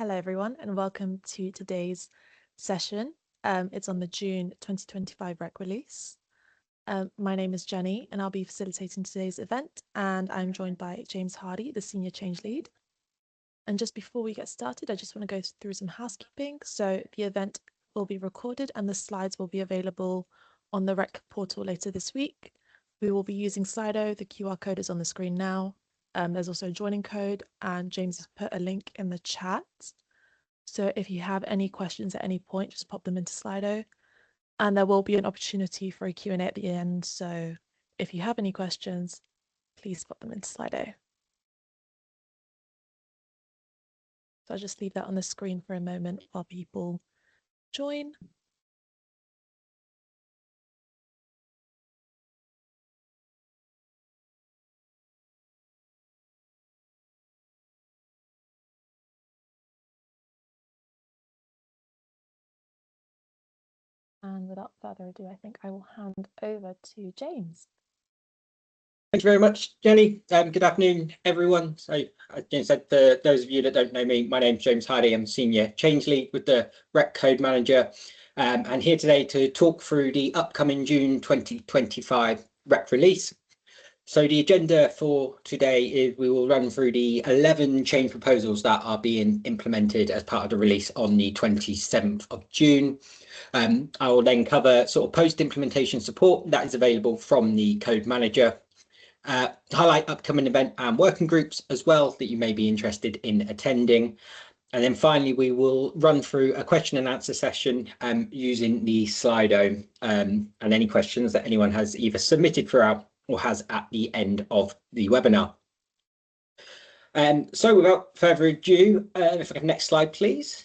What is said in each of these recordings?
Hello everyone and welcome to today's session. It's on the June 2025 REC release. My name is Jenny and I'll be facilitating today's event, and I'm joined by James Hardy, the Senior Change Lead. And just before we get started, I just want to go through some housekeeping. So the event will be recorded and the slides will be available on the REC portal later this week. We will be using Slido. The QR code is on the screen now. There's also a joining code, and James has put a link in the chat. So if you have any questions at any point, just pop them into Slido, and there will be an opportunity for a Q&A at the end. So if you have any questions, please pop them into Slido. So I'll just leave that on the screen for a moment while people join. And without further ado, I think I will hand over to James. Thank you very much, Jenny. Good afternoon, everyone. So, as Jenny said, for those of you that don't know me, my name's James Hardy. I'm Senior Change Lead with the REC Code Manager, and here today to talk through the upcoming June 2025 REC release. So the agenda for today is we will run through the 11 change proposals that are being implemented as part of the release on the 27th of June. I will then cover sort of post-implementation support that is available from the Code Manager. Highlight upcoming event and working groups as well that you may be interested in attending. And then finally, we will run through a question and answer session using the Slido, and any questions that anyone has either submitted throughout or has at the end of the webinar. So without further ado, if I can next slide, please.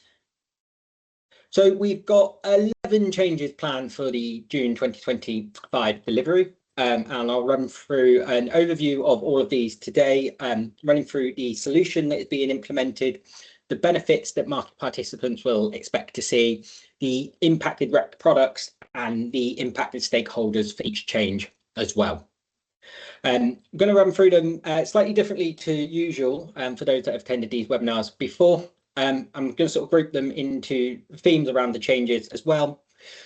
So we've got 11 changes planned for the June 2025 delivery. And I'll run through an overview of all of these today, running through the solution that is being implemented, the benefits that market participants will expect to see, the impacted REC products, and the impacted stakeholders for each change as well. I'm going to run through them slightly differently to usual for those that have attended these webinars before. I'm going to sort of group them into themes around the changes as well.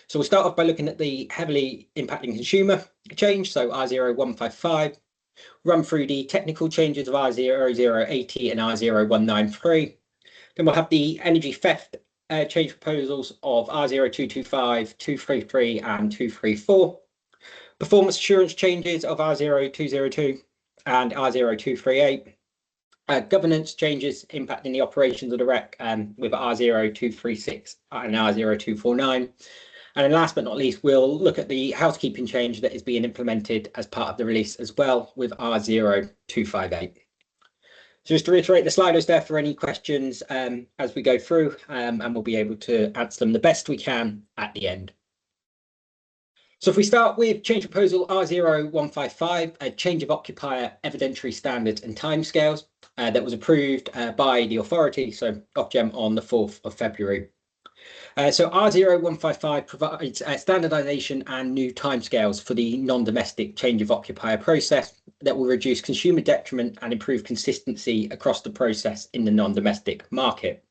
So we'll start off by looking at the heavily impacting consumer change, so R0155, run through the technical changes of R0080 and R0193. Then we'll have the energy theft change proposals of R0225, 233 and 234. Performance assurance changes of R0202 and R0238. Governance changes impacting the operations of the REC with R0236 and R0249. And then last but not least, we'll look at the housekeeping change that is being implemented as part of the release as well with R0258. So just to reiterate, the Slido's there for any questions as we go through, and we'll be able to answer them the best we can at the end. So if we start with change proposal R0155, a change of occupier evidentiary standards and timescales that was approved by the authority, so Ofgem, on the 4th of February. So R0155 provides standardisation and new timescales for the non-domestic change of occupier process that will reduce consumer detriment and improve consistency across the process in the non-domestic market.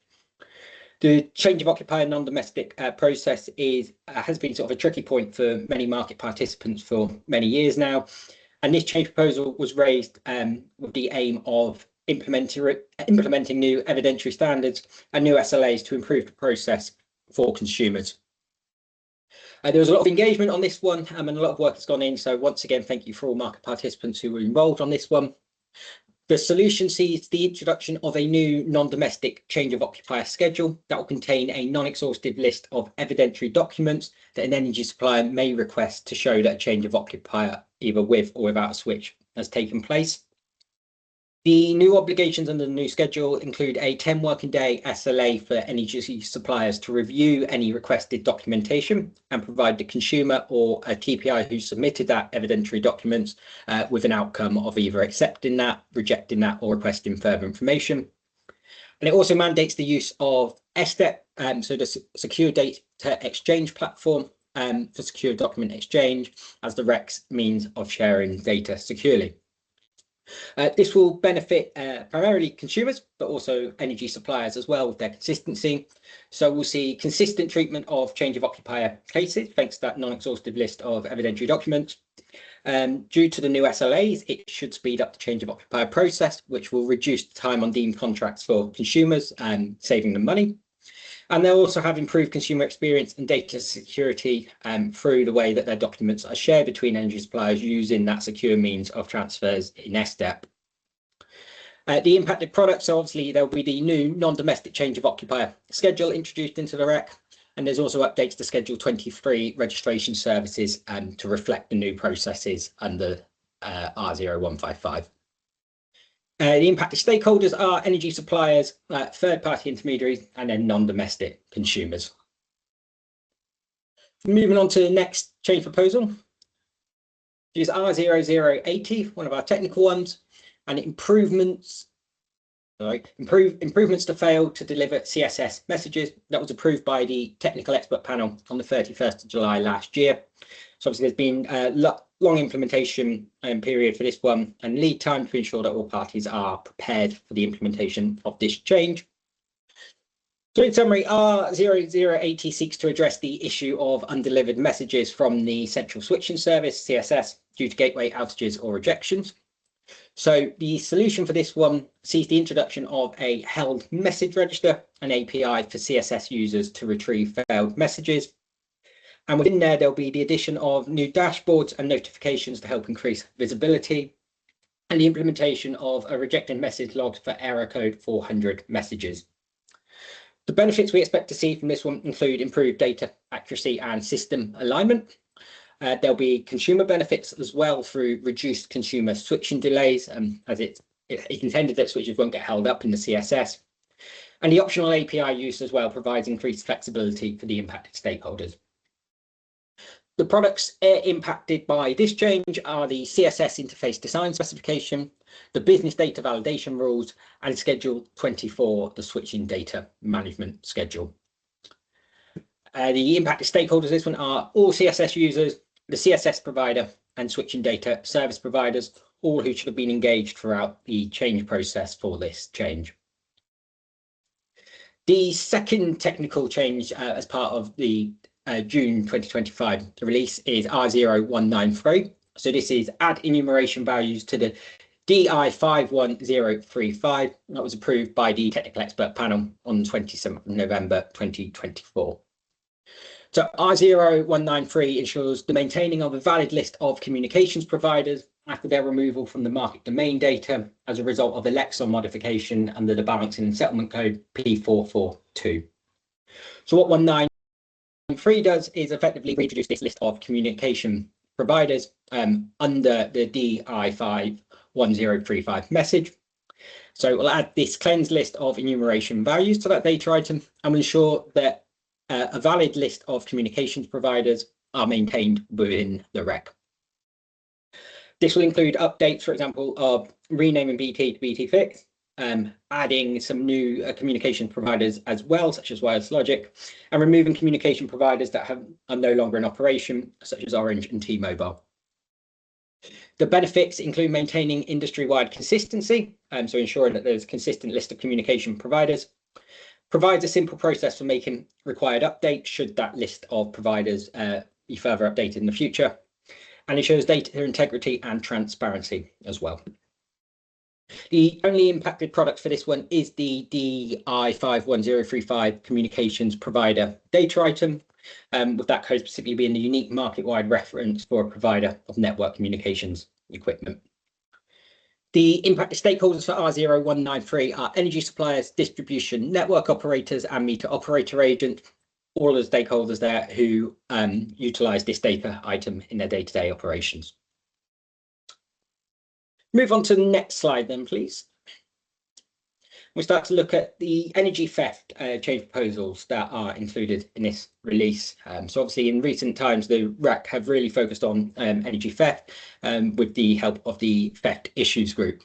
The change of occupier non-domestic process has been sort of a tricky point for many market participants for many years now, and this change proposal was raised with the aim of implementing new evidentiary standards and new SLAs to improve the process for consumers. There was a lot of engagement on this one, and a lot of work has gone in. So once again, thank you for all market participants who were involved on this one. The solution sees the introduction of a new non-domestic change of occupier schedule that will contain a non-exhaustive list of evidentiary documents that an energy supplier may request to show that a change of occupier, either with or without a switch, has taken place. The new obligations under the new schedule include a 10 working day SLA for energy suppliers to review any requested documentation and provide the consumer or a TPI who submitted that evidentiary documents with an outcome of either accepting that, rejecting that, or requesting further information. And it also mandates the use of SDEP, so the Secure Data Exchange Platform for secure document exchange as the REC's means of sharing data securely. This will benefit primarily consumers, but also energy suppliers as well with their consistency. So we'll see consistent treatment of change of occupier cases, thanks to that non-exhaustive list of evidentiary documents. Due to the new SLAs, it should speed up the change of occupier process, which will reduce the time on deemed contracts for consumers and saving them money. And they'll also have improved consumer experience and data security through the way that their documents are shared between energy suppliers using that secure means of transfers in SDEP. The impacted products, so obviously there'll be the new non-domestic change of occupier schedule introduced into the REC, and there's also updates to Schedule 23 registration services to reflect the new processes under R0155. The impacted stakeholders are energy suppliers, third-party intermediaries, and then non-domestic consumers. Moving on to the next change proposal, which is R0080, one of our technical ones, and improvements to fail to deliver CSS messages. That was approved by the technical expert panel on the 31st of July last year. So obviously there's been a long implementation period for this one and lead time to ensure that all parties are prepared for the implementation of this change. So in summary, R0080 seeks to address the issue of undelivered messages from the central switching service, CSS, due to gateway outages or rejections. So the solution for this one sees the introduction of a held message register, an API for CSS users to retrieve failed messages. And within there, there'll be the addition of new dashboards and notifications to help increase visibility, and the implementation of a rejected message logged for error code 400 messages. The benefits we expect to see from this one include improved data accuracy and system alignment. There'll be consumer benefits as well through reduced consumer switching delays, as it's intended that switches won't get held up in the CSS. And the optional API use as well provides increased flexibility for the impacted stakeholders. The products impacted by this change are the CSS interface design specification, the business data validation rules, and Schedule 24, the switching data management schedule. The impacted stakeholders, this one, are all CSS users, the CSS provider, and switching data service providers, all who should have been engaged throughout the change process for this change. The second technical change as part of the June 2025 release is R0193. So this is add enumeration values to the DI51035 that was approved by the technical expert panel on 27th of November 2024. So R0193 ensures the maintaining of a valid list of communications providers after their removal from the market domain data as a result of a Lexon modification under the balancing and settlement code P442. So what 193 does is effectively reintroduce this list of communication providers under the DI51035 message. So we'll add this cleansed list of enumeration values to that data item and will ensure that a valid list of communications providers are maintained within the REC. This will include updates, for example, of renaming BT to BT Fix, adding some new communication providers as well, such as Wireless Logic, and removing communication providers that are no longer in operation, such as Orange and T-Mobile. The benefits include maintaining industry-wide consistency, so ensuring that there's a consistent list of communication providers, provides a simple process for making required updates should that list of providers be further updated in the future, and ensures data integrity and transparency as well. The only impacted product for this one is the DI51035 communications provider data item, with that code specifically being the unique market-wide reference for a provider of network communications equipment. The impacted stakeholders for R0193 are energy suppliers, distribution network operators, and meter operator agents, all of the stakeholders there who utilize this data item in their day-to-day operations. Move on to the next slide then, please. We start to look at the energy theft change proposals that are included in this release. So obviously in recent times, the REC have really focused on energy theft with the help of the Theft Issues Group.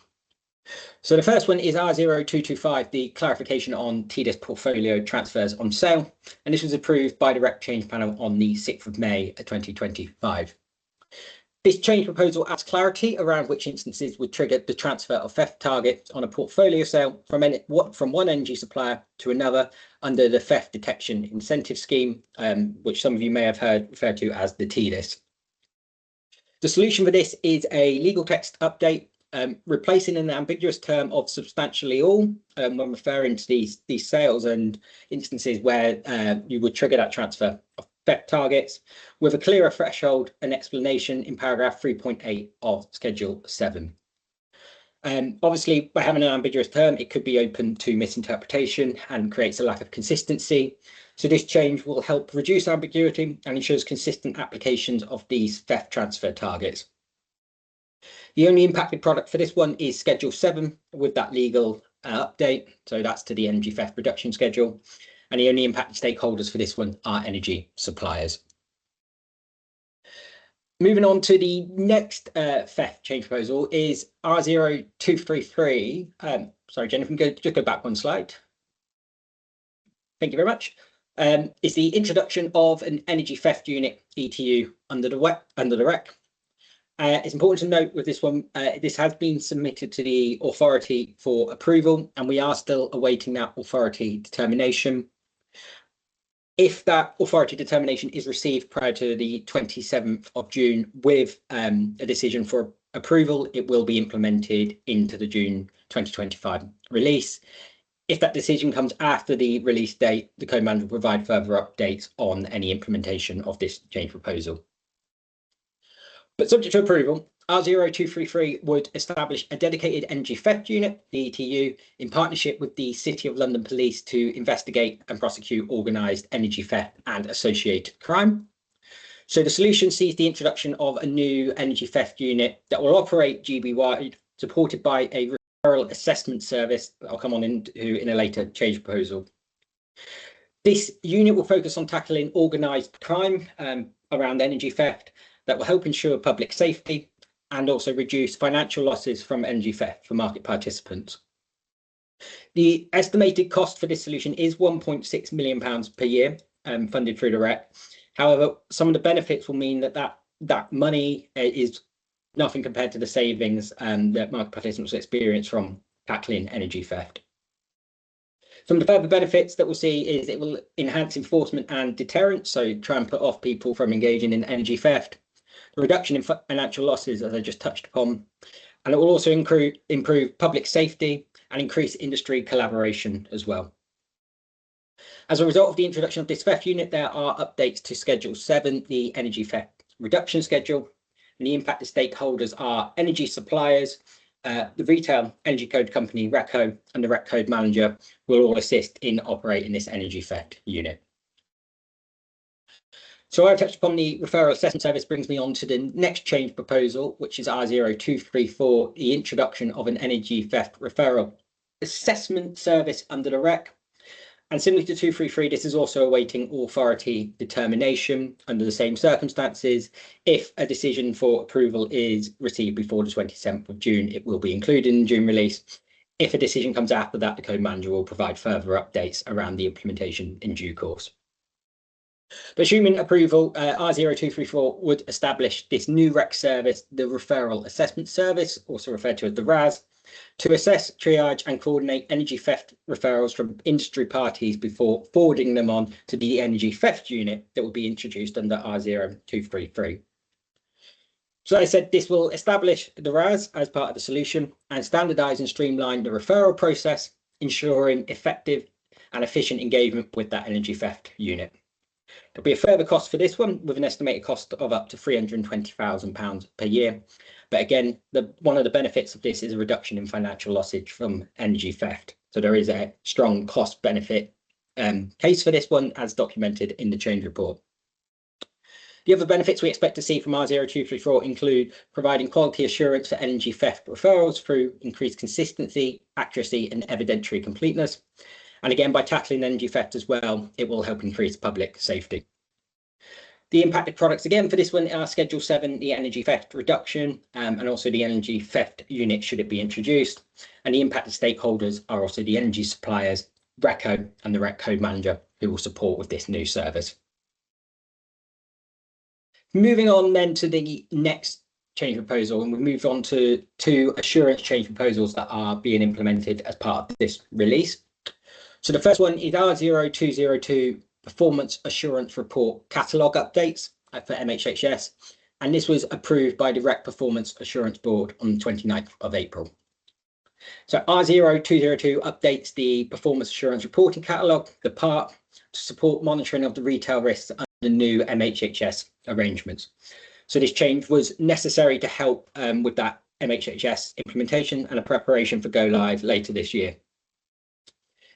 So the first one is R0225, the clarification on TDIS portfolio transfers on sale. And this was approved by the REC change panel on the 6th of May 2025. This change proposal adds clarity around which instances would trigger the transfer of theft targets on a portfolio sale from one energy supplier to another under the Theft Detection Incentive Scheme, which some of you may have heard referred to as the TDIS. The solution for this is a legal text update, replacing an ambiguous term of substantially all when referring to these sales and instances where you would trigger that transfer of theft targets, with a clearer threshold and explanation in paragraph 3.8 of Schedule 7. Obviously, by having an ambiguous term, it could be open to misinterpretation and creates a lack of consistency. So this change will help reduce ambiguity and ensures consistent applications of these theft transfer targets. The only impacted product for this one is Schedule 7 with that legal update. So that's to the energy theft reduction schedule. And the only impacted stakeholders for this one are energy suppliers. Moving on to the next theft change proposal is R0233. Sorry, Jennifer, just go back one slide. Thank you very much. It's the introduction of an energy theft unit ETU under the REC. It's important to note with this one, this has been submitted to the authority for approval, and we are still awaiting that authority determination. If that authority determination is received prior to the 27th of June with a decision for approval, it will be implemented into the June 2025 release. If that decision comes after the release date, the Code Manager will provide further updates on any implementation of this change proposal. But subject to approval, R0233 would establish a dedicated energy theft unit, the ETU, in partnership with the City of London Police to investigate and prosecute organised energy theft and associated crime. So the solution sees the introduction of a new energy theft unit that will operate GB-wide, supported by a referral assessment service that I'll come on into in a later change proposal. This unit will focus on tackling organised crime around energy theft that will help ensure public safety and also reduce financial losses from energy theft for market participants. The estimated cost for this solution is £1.6 million per year, funded through the REC. However, some of the benefits will mean that money is nothing compared to the savings that market participants will experience from tackling energy theft. Some of the further benefits that we'll see is it will enhance enforcement and deterrence, so try and put off people from engaging in energy theft. The reduction in financial losses, as I just touched upon, and it will also improve public safety and increase industry collaboration as well. As a result of the introduction of this theft unit, there are updates to Schedule 7, the energy theft reduction schedule, and the impacted stakeholders are energy suppliers, the retail energy code company RECCO, and the REC Code Manager will all assist in operating this energy theft unit. So I've touched upon the referral assessment service, brings me on to the next change proposal, which is R0234, the introduction of an energy theft referral assessment service under the REC. And similarly to 233, this is also awaiting authority determination under the same circumstances. If a decision for approval is received before the 27th of June, it will be included in the June release. If a decision comes after that, the Code Manager will provide further updates around the implementation in due course. But assuming approval, R0234 would establish this new REC service, the Referral Assessment Service, also referred to as the RAS, to assess, triage and coordinate energy theft referrals from industry parties before forwarding them on to the energy theft unit that will be introduced under R0233. So as I said, this will establish the RAS as part of the solution and standardise and streamline the referral process, ensuring effective and efficient engagement with that energy theft unit. There'll be a further cost for this one, with an estimated cost of up to £320,000 per year. But again, one of the benefits of this is a reduction in financial losses from energy theft. So there is a strong cost benefit case for this one, as documented in the change report. The other benefits we expect to see from R0234 include providing quality assurance for energy theft referrals through increased consistency, accuracy and evidentiary completeness. And again, by tackling energy theft as well, it will help increase public safety. The impacted products again for this one are Schedule 7, the energy theft reduction, and also the energy theft unit should it be introduced. And the impacted stakeholders are also the energy suppliers, RECCO and the REC Code Manager, who will support with this new service. Moving on then to the next change proposal, and we've moved on to two assurance change proposals that are being implemented as part of this release. So the first one is R0202 Performance Assurance Report Catalogue Updates for MHHS, and this was approved by the REC Performance Assurance Board on the 29th of April. So R0202 updates the Performance Assurance Reporting Catalogue, the PARC, to support monitoring of the retail risks under the new MHHS arrangements. So this change was necessary to help with that MHHS implementation and a preparation for go live later this year.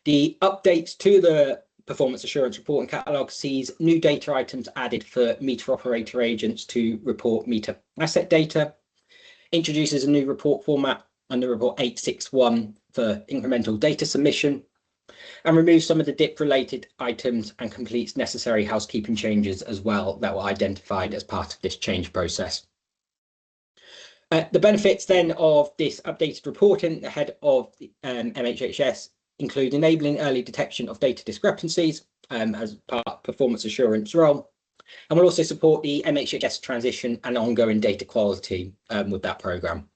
The updates to the Performance Assurance Reporting Catalogue sees new data items added for meter operator agents to report meter asset data, introduces a new report format under report 861 for incremental data submission, and removes some of the DIP related items and completes necessary housekeeping changes as well that were identified as part of this change process. The benefits then of this updated reporting ahead of the MHHS include enabling early detection of data discrepancies as part of performance assurance role, and will also support the MHHS transition and ongoing data quality with that programme.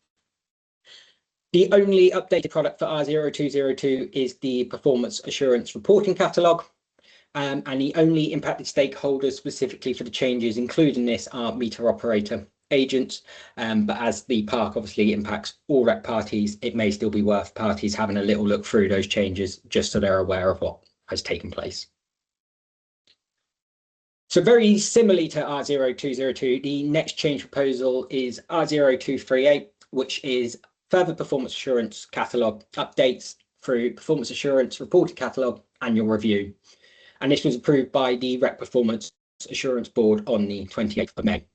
The only updated product for R0202 is the Performance Assurance Reporting Catalogue, and the only impacted stakeholders specifically for the changes including this are meter operator agents, but as the PARC obviously impacts all REC parties, it may still be worth parties having a little look through those changes just so they're aware of what has taken place. So very similarly to R0202, the next change proposal is R0238, which is further performance assurance catalogue updates through Performance Assurance Reporting Catalogue Annual Review. And this was approved by the REC Performance Assurance Board on the 28th of May.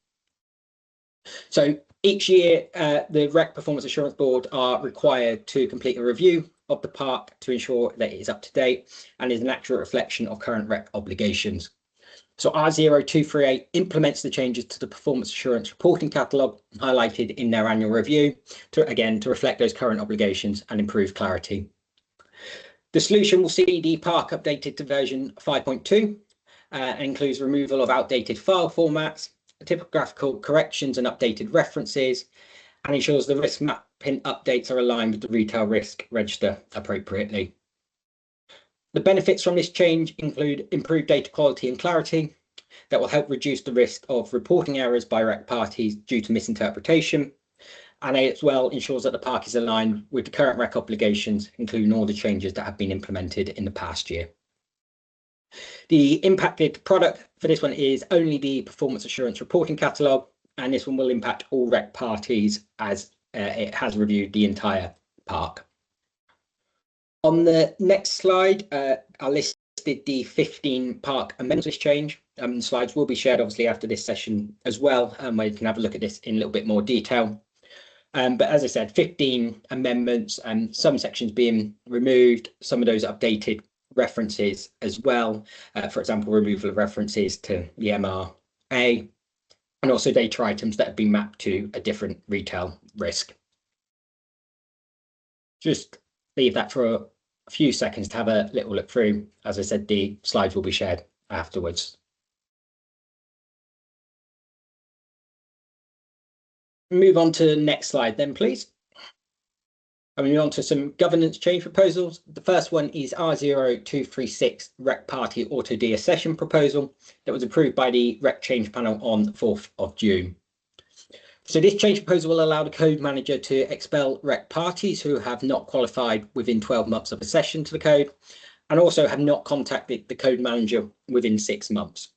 So each year, the REC Performance Assurance Board are required to complete a review of the PARC to ensure that it is up to date and is an accurate reflection of current REC obligations. So R0238 implements the changes to the Performance Assurance Reporting Catalogue highlighted in their annual review to reflect those current obligations and improve clarity. The solution will see the PARC updated to version 5.2 and includes removal of outdated file formats, typographical corrections and updated references, and ensures the risk mapping updates are aligned with the retail risk register appropriately. The benefits from this change include improved data quality and clarity that will help reduce the risk of reporting errors by REC parties due to misinterpretation, and as well ensures that the PARC is aligned with the current REC obligations, including all the changes that have been implemented in the past year. The impacted product for this one is only the Performance Assurance Reporting Catalogue, and this one will impact all REC parties as it has reviewed the entire PARC. On the next slide, I listed the 15 PARC amendments to this change. Slides will be shared obviously after this session as well, where you can have a look at this in a little bit more detail. But as I said, 15 amendments and some sections being removed, some of those updated references as well. For example, removal of references to the MRA, and also data items that have been mapped to a different retail risk. Just leave that for a few seconds to have a little look through. As I said, the slides will be shared afterwards. Move on to the next slide then, please. And we move on to some governance change proposals. The first one is R0236 REC Party Auto deaccession proposal that was approved by the REC Change Panel on the 4th of June. So this change proposal will allow the code manager to expel REC parties who have not qualified within 12 months of accession to the code and also have not contacted the code manager within 6 months.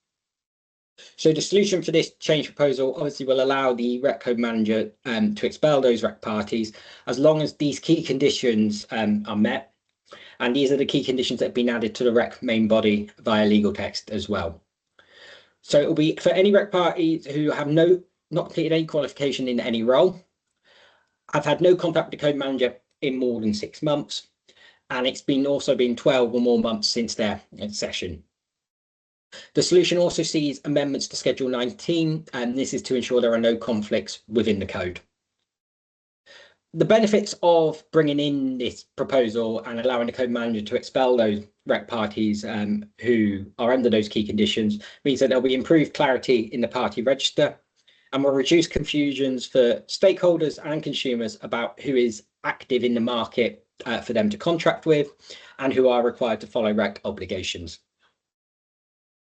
So the solution for this change proposal obviously will allow the REC code manager to expel those REC parties as long as these key conditions are met. And these are the key conditions that have been added to the REC main body via legal text as well. So it will be for any REC parties who have not completed any qualification in any role, have had no contact with the code manager in more than 6 months, and it's also been 12 or more months since their accession. The solution also sees amendments to Schedule 19, and this is to ensure there are no conflicts within the code. The benefits of bringing in this proposal and allowing the code manager to expel those REC parties who are under those key conditions means that there'll be improved clarity in the party register, and will reduce confusions for stakeholders and consumers about who is active in the market for them to contract with and who are required to follow REC obligations.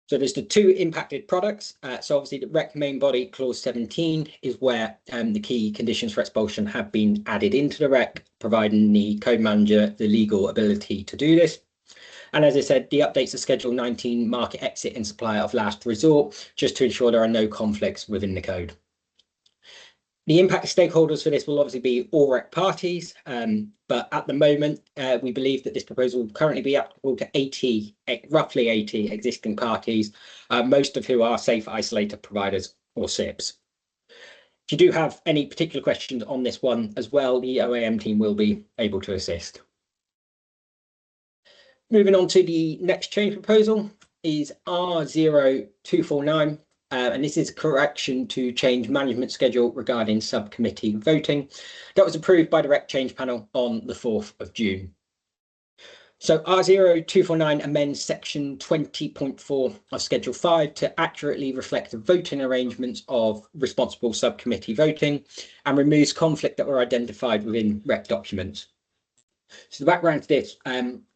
So there's the two impacted products. So obviously the REC main body clause 17 is where the key conditions for expulsion have been added into the REC, providing the code manager the legal ability to do this. And as I said, the updates to Schedule 19 market exit and supplier of last resort, just to ensure there are no conflicts within the code. The impact stakeholders for this will obviously be all REC parties, but at the moment, we believe that this proposal will currently be applicable to roughly 80 existing parties, most of who are safe isolator providers or SIPs. If you do have any particular questions on this one as well, the OAM team will be able to assist. Moving on to the next change proposal is R0249. And this is a correction to change management schedule regarding subcommittee voting that was approved by the REC change panel on the 4th of June. So R0249 amends section 20.4 of Schedule 5 to accurately reflect the voting arrangements of responsible subcommittee voting and removes conflict that were identified within REC documents. So the background to this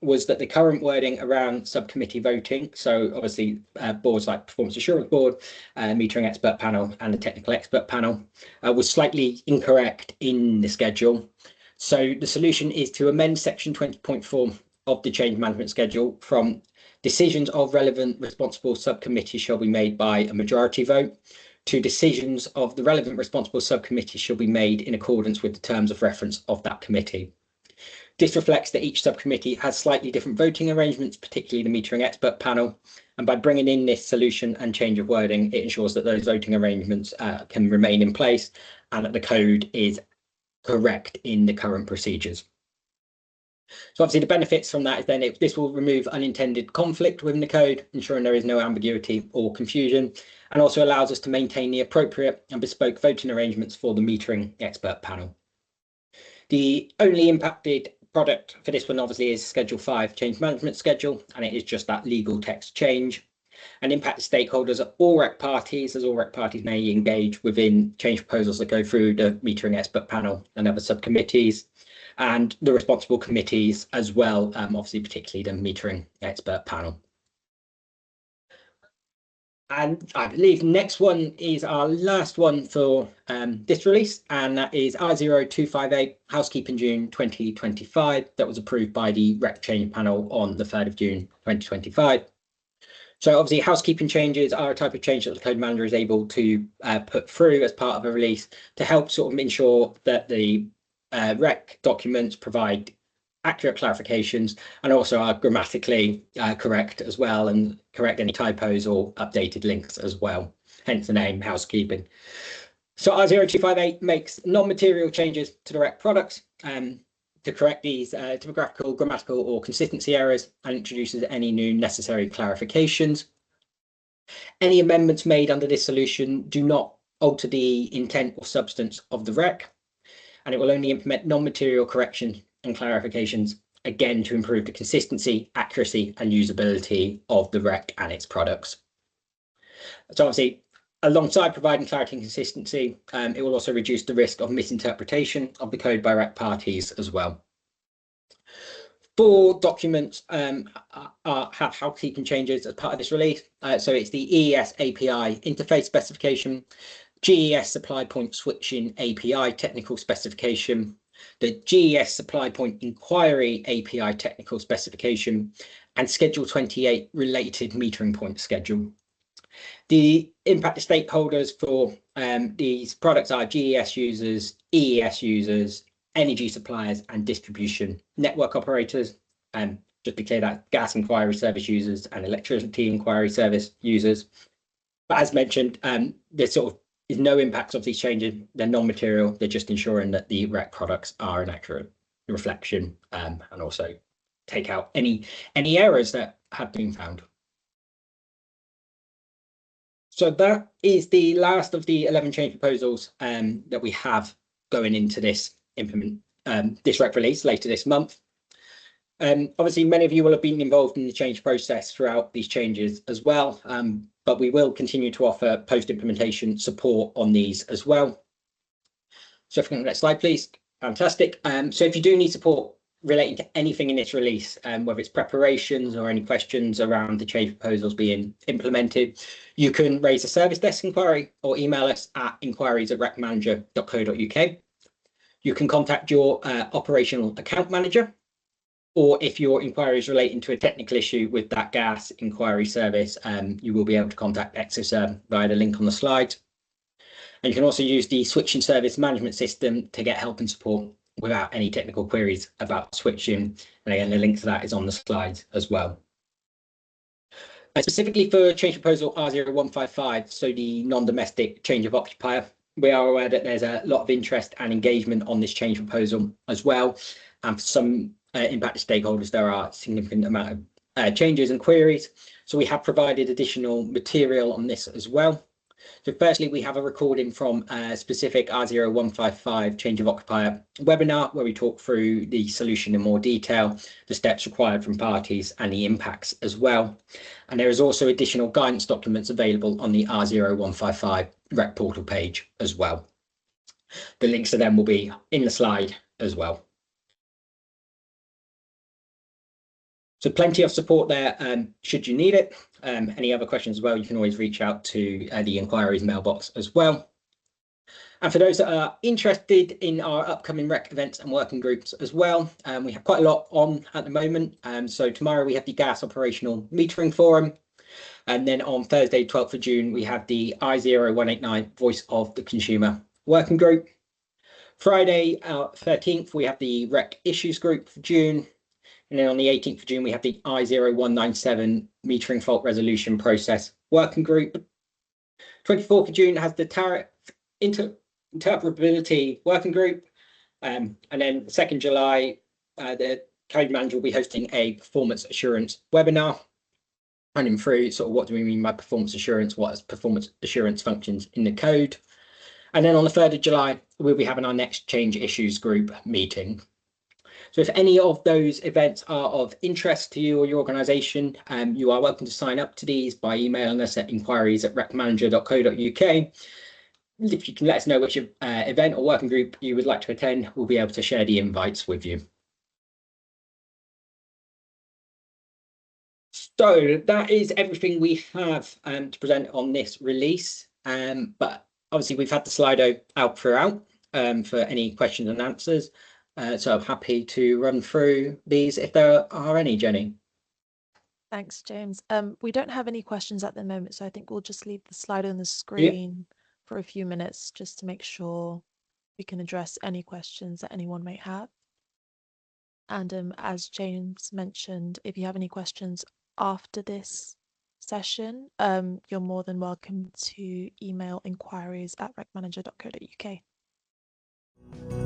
was that the current wording around subcommittee voting, so obviously boards like Performance Assurance Board, Metering Expert Panel and the Technical Expert Panel was slightly incorrect in the schedule. So the solution is to amend section 20.4 of the change management schedule from decisions of relevant responsible subcommittee shall be made by a majority vote to decisions of the relevant responsible subcommittee shall be made in accordance with the terms of reference of that committee. This reflects that each subcommittee has slightly different voting arrangements, particularly the Metering Expert Panel. And by bringing in this solution and change of wording, it ensures that those voting arrangements can remain in place and that the code is correct in the current procedures. So obviously the benefits from that is then this will remove unintended conflict within the code, ensuring there is no ambiguity or confusion, and also allows us to maintain the appropriate and bespoke voting arrangements for the Metering Expert Panel. The only impacted product for this one obviously is Schedule 5 change management schedule, and it is just that legal text change. And impacted stakeholders are all REC parties, as all REC parties may engage within change proposals that go through the Metering Expert Panel and other subcommittees, and the responsible committees as well, obviously particularly the Metering Expert Panel. And I believe next one is our last one for this release, and that is R0258 Housekeeping June 2025 that was approved by the REC change panel on the 3rd of June 2025. So obviously housekeeping changes are a type of change that the code manager is able to put through as part of a release to help sort of ensure that the REC documents provide accurate clarifications and also are grammatically correct as well, and correct any typos or updated links as well, hence the name housekeeping. So R0258 makes non-material changes to the REC products to correct these typographical, grammatical or consistency errors, and introduces any new necessary clarifications. Any amendments made under this solution do not alter the intent or substance of the REC, and it will only implement non-material corrections and clarifications, again to improve the consistency, accuracy and usability of the REC and its products. So obviously, alongside providing clarity and consistency, it will also reduce the risk of misinterpretation of the code by REC parties as well. 4 documents have housekeeping changes as part of this release. So it's the EES API interface specification, GES supply point switching API technical specification, the GES supply point inquiry API technical specification, and Schedule 28 related metering point schedule. The impacted stakeholders for these products are GES users, EES users, energy suppliers and distribution network operators. Just to clear that, gas inquiry service users and electricity inquiry service users. But as mentioned, there's sort of is no impacts of these changes. They're non-material. They're just ensuring that the REC products are an accurate reflection and also take out any errors that have been found. So that is the last of the 11 change proposals that we have going into this this REC release later this month. Obviously, many of you will have been involved in the change process throughout these changes as well, but we will continue to offer post-implementation support on these as well. So if we can next slide, please. Fantastic. So if you do need support relating to anything in this release, whether it's preparations or any questions around the change proposals being implemented, you can raise a service desk inquiry or email us at inquiries@recmanager.co.uk. You can contact your operational account manager, or if your inquiry is relating to a technical issue with that gas inquiry service, you will be able to contact Exoserve via the link on the slide. And you can also use the switching service management system to get help and support without any technical queries about switching. And again, the link to that is on the slide as well. Specifically for change proposal R0155, so the non-domestic change of occupier, we are aware that there's a lot of interest and engagement on this change proposal as well. And for some impacted stakeholders, there are a significant amount of changes and queries. So we have provided additional material on this as well. So firstly, we have a recording from a specific R0155 change of occupier webinar where we talk through the solution in more detail, the steps required from parties and the impacts as well. And there is also additional guidance documents available on the R0155 REC portal page as well. The links to them will be in the slide as well. So plenty of support there should you need it. Any other questions as well, you can always reach out to the inquiries mailbox as well. And for those that are interested in our upcoming REC events and working groups as well, we have quite a lot on at the moment. So tomorrow we have the Gas Operational Metering Forum. And then on Thursday, 12th of June, we have the I0189 Voice of the Consumer Working Group. Friday, 13th, we have the REC Issues Group for June. And then on the 18th of June, we have the I0197 Metering Fault Resolution Process Working Group. 24th of June has the Tariff Interpretability Working Group. And then 2nd July, the Code Manager will be hosting a Performance Assurance webinar, running through sort of what do we mean by performance assurance, what is performance assurance functions in the code. And then on the 3rd of July, we'll be having our next Change Issues Group meeting. So if any of those events are of interest to you or your organisation, you are welcome to sign up to these by emailing us at inquiries@recmanager.co.uk. If you can let us know which event or working group you would like to attend, we'll be able to share the invites with you. So that is everything we have to present on this release. But obviously we've had the Slido out throughout for any questions and answers. So I'm happy to run through these if there are any, Jenny. Thanks, James. We don't have any questions at the moment, so I think we'll just leave the slide on the screen for a few minutes just to make sure we can address any questions that anyone may have. And as James mentioned, if you have any questions after this session, you're more than welcome to email inquiries@recmanager.co.uk.